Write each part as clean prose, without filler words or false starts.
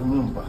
Même pas.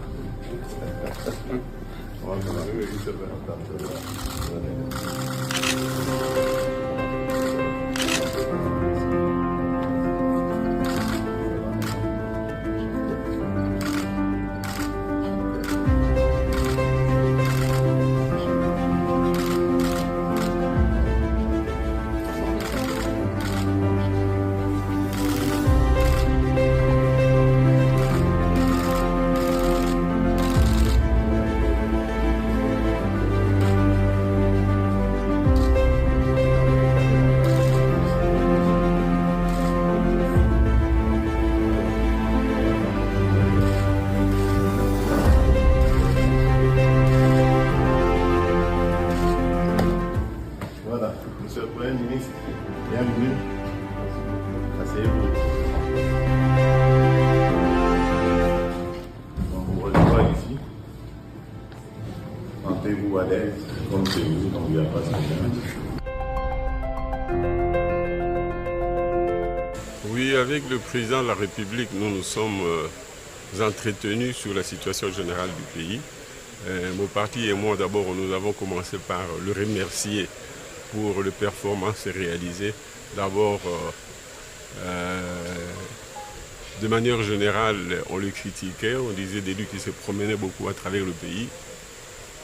Voilà, monsieur le Premier ministre, bienvenue. Asseyez-vous. On vous reçoit ici. Sentez-vous à l'aise, comme chez vous, donc il n'y a pas de problème. Oui, avec le président de la République, nous nous sommes entretenus sur la situation générale du pays. Mon parti et moi, d'abord, nous avons commencé par le remercier pour les performances réalisées. D'abord, de manière générale, on le critiquait, on disait des lui qui se promenaient beaucoup à travers le pays,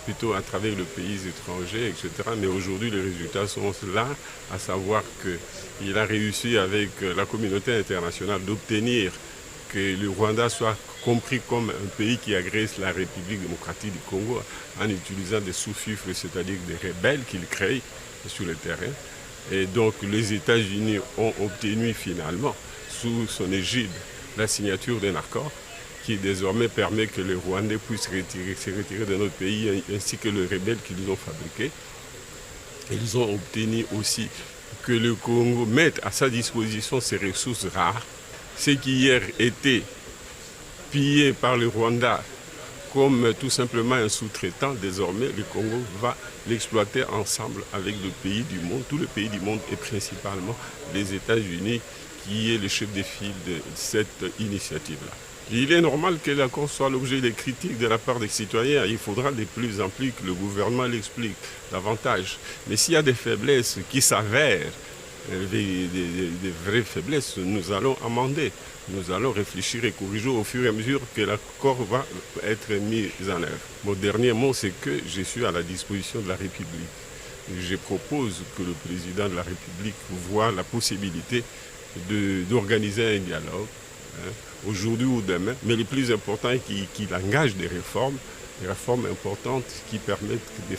plutôt à travers les pays étrangers, etc. Mais aujourd'hui, les résultats sont là, à savoir qu'il a réussi avec la communauté internationale d'obtenir que le Rwanda soit compris comme un pays qui agresse la République démocratique du Congo en utilisant des sous-fifres, c'est-à-dire des rebelles qu'il crée sur le terrain. Et donc les États-Unis ont obtenu finalement, sous son égide, la signature d'un accord qui désormais permet que les Rwandais puissent se retirer de notre pays, ainsi que les rebelles qu'ils ont fabriqués. Ils ont obtenu aussi que le Congo mette à sa disposition ses ressources rares, ce qui hier était pillé par le Rwanda comme tout simplement un sous-traitant. Désormais, le Congo va l'exploiter ensemble avec le pays du monde, tous les pays du monde et principalement les États-Unis, qui est le chef de file de cette initiative-là. Il est normal que l'accord soit l'objet de critiques de la part des citoyens. Il faudra de plus en plus que le gouvernement l'explique davantage. Mais s'il y a des faiblesses qui s'avèrent, des vraies faiblesses, nous allons amender. Nous allons réfléchir et corriger au fur et à mesure que l'accord va être mis en œuvre. Mon dernier mot, c'est que je suis à la disposition de la République. Je propose que le président de la République voie la possibilité d'organiser un dialogue, aujourd'hui ou demain, mais le plus important est qu'il engage des réformes importantes qui permettent de...